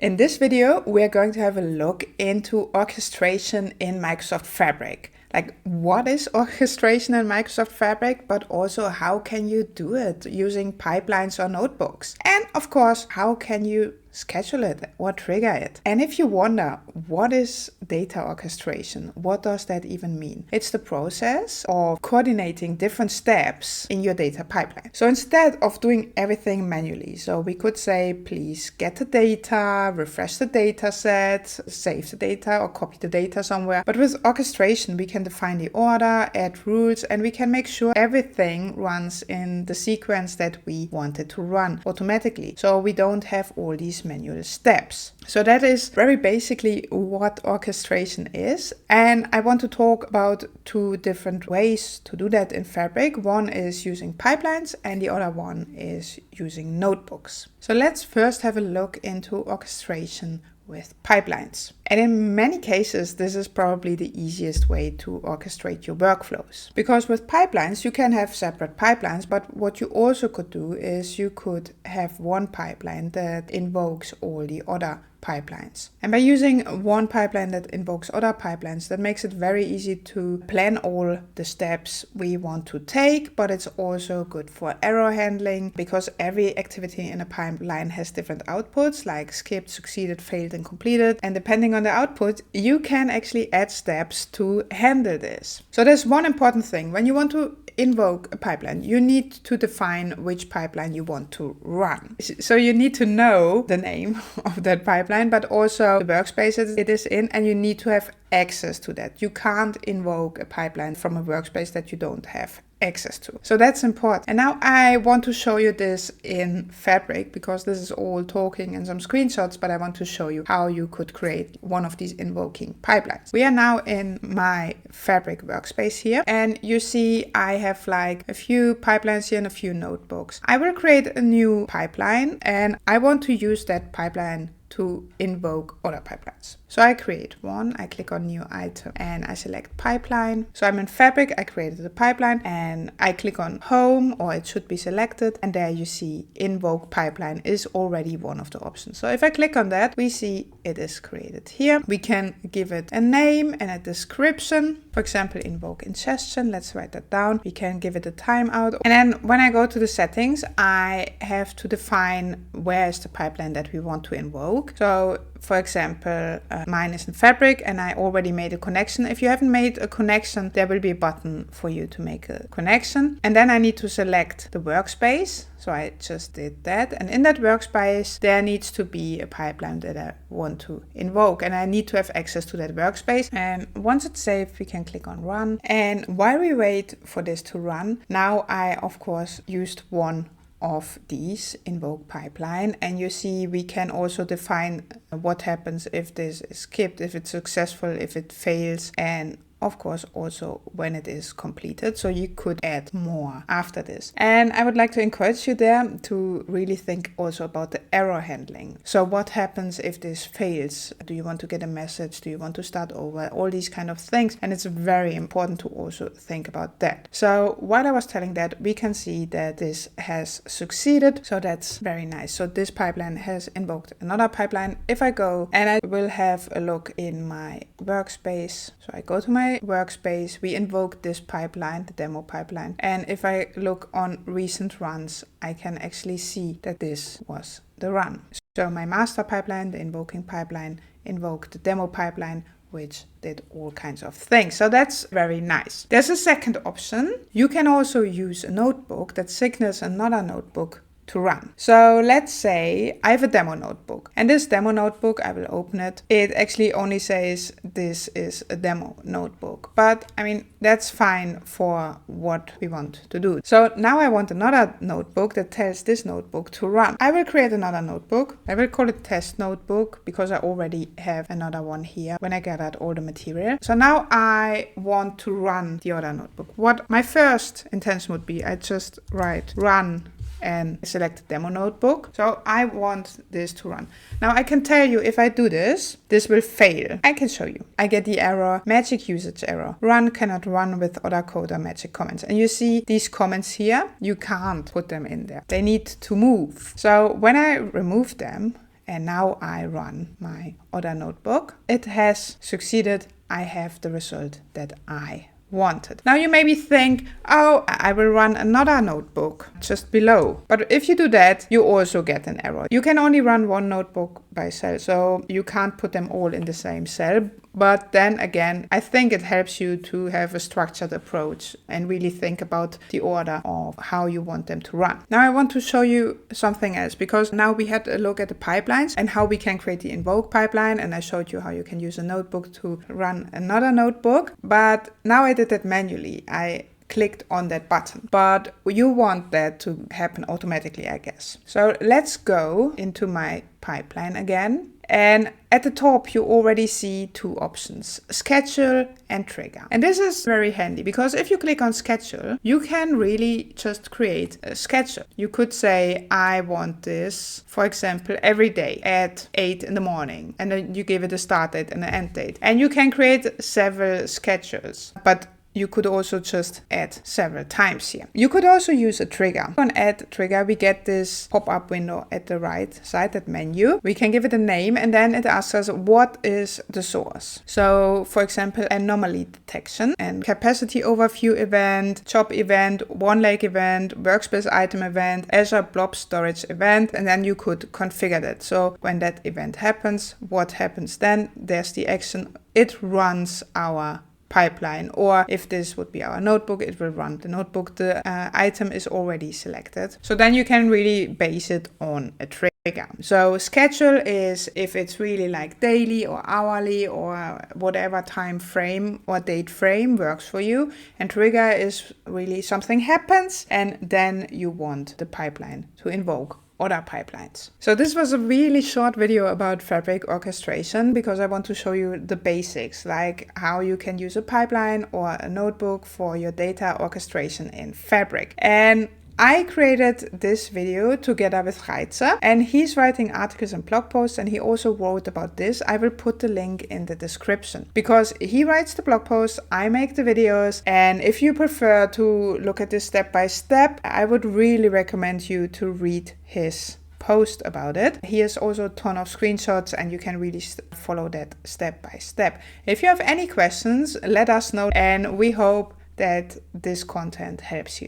In this video, we're going to have a look into orchestration in Microsoft Fabric. Like, what is orchestration in Microsoft Fabric, but also how can you do it using pipelines or notebooks? And of course, how can you schedule it or trigger it? And if you wonder, what is data orchestration? What does that even mean? It's the process of coordinating different steps in your data pipeline. So instead of doing everything manually, so we could say, please get the data, refresh the data set, save the data or copy the data somewhere. But with orchestration, we can define the order, add rules, and we can make sure everything runs in the sequence that we want it to run automatically. So we don't have all these manual steps. So that is very basically what orchestration is. And I want to talk about two different ways to do that in Fabric. One is using pipelines and the other one is using notebooks. So let's first have a look into orchestration with pipelines. And in many cases, this is probably the easiest way to orchestrate your workflows. Because with pipelines, you can have separate pipelines, but what you also could do is you could have one pipeline that invokes all the other pipelines. And by using one pipeline that invokes other pipelines, that makes it very easy to plan all the steps we want to take, but it's also good for error handling because every activity in a pipeline has different outputs like skipped, succeeded, failed, and completed. And depending on the output, you can actually add steps to handle this. So there's one important thing. When you want to invoke a pipeline, you need to define which pipeline you want to run. So you need to know the name of that pipeline, but also the workspace it is in, and you need to have access to that. You can't invoke a pipeline from a workspace that you don't have access to. So that's important. And now I want to show you this in Fabric because this is all talking and some screenshots, but I want to show you how you could create one of these invoking pipelines. We are now in my Fabric workspace here, and you see I have like a few pipelines here and a few notebooks. I will create a new pipeline and I want to use that pipeline to invoke other pipelines. So I create one, I click on new item and I select pipeline. So I'm in Fabric, I created a pipeline and I click on home, or it should be selected, and there you see invoke pipeline is already one of the options. So if I click on that, we see it is created here. We can give it a name and a description. For example, invoke ingestion. Let's write that down. We can give it a timeout. And then when I go to the settings, I have to define where is the pipeline that we want to invoke. So for example, mine is in Fabric and I already made a connection. If you haven't made a connection, there will be a button for you to make a connection. And then I need to select the workspace. So I just did that. And in that workspace, there needs to be a pipeline that I want to invoke. And I need to have access to that workspace. And once it's saved, we can click on run. And while we wait for this to run, now I, of course, used one of these invoke pipeline, and you see we can also define what happens if this is skipped, if it's successful, if it fails, and of course also when it is completed. So you could add more after this. And I would like to encourage you there to really think also about the error handling. So what happens if this fails? Do you want to get a message? Do you want to start over? All these kind of things. And it's very important to also think about that. So while I was telling that, we can see that this has succeeded. So that's very nice. So this pipeline has invoked another pipeline. If I go and I will have a look in my workspace. So I go to my workspace, we invoke this pipeline, the demo pipeline. And if I look on recent runs, I can actually see that this was the run. So my master pipeline, the invoking pipeline, invoked the demo pipeline, which did all kinds of things. So that's very nice. There's a second option. You can also use a notebook that signals another notebook to run. So let's say I have a demo notebook, and this demo notebook, I will open it. It actually only says this is a demo notebook, but I mean, that's fine for what we want to do. So now I want another notebook that tells this notebook to run. I will create another notebook. I will call it test notebook because I already have another one here when I gathered all the material. So now I want to run the other notebook. What my first intention would be, I just write run and select the demo notebook. So I want this to run. Now I can tell you if I do this, this will fail. I can show you. I get the error, magic usage error. Run cannot run with other code or magic comments. And you see these comments here, you can't put them in there. They need to move. So when I remove them, and now I run my other notebook. It has succeeded. I have the result that I wanted. Now you maybe think, oh, I will run another notebook just below. But if you do that, you also get an error. You can only run one notebook by cell, so you can't put them all in the same cell. But then again, I think it helps you to have a structured approach and really think about the order of how you want them to run. Now I want to show you something else, because now we had a look at the pipelines and how we can create the invoke pipeline, and I showed you how you can use a notebook to run another notebook. But now I did that manually. I clicked on that button, but you want that to happen automatically, I guess. So let's go into my pipeline again. And at the top, you already see two options, schedule and trigger. And this is very handy, because if you click on schedule, you can really just create a schedule. You could say, I want this, for example, every day at 8 in the morning. And then you give it a start date and an end date. And you can create several schedules, but you could also just add several times here. You could also use a trigger. On add trigger, we get this pop-up window at the right side, that menu. We can give it a name, and then it asks us what is the source. So for example, anomaly detection and capacity overview event, job event, OneLake event, workspace item event, Azure blob storage event, and then you could configure that. So when that event happens, what happens then? There's the action. It runs our pipeline, or if this would be our notebook, it will run the notebook. The item is already selected. So then you can really base it on a trigger. So schedule is if it's really like daily or hourly or whatever time frame or date frame works for you. And trigger is really something happens and then you want the pipeline to invoke other pipelines. So this was a really short video about Fabric orchestration, because I want to show you the basics, like how you can use a pipeline or a notebook for your data orchestration in Fabric. And I created this video together with Reizer, and he's writing articles and blog posts, and he also wrote about this. I will put the link in the description, because he writes the blog posts, I make the videos, and if you prefer to look at this step by step, I would really recommend you to read his post about it. He has also a ton of screenshots, and you can really follow that step by step. If you have any questions, let us know, and we hope that this content helps you.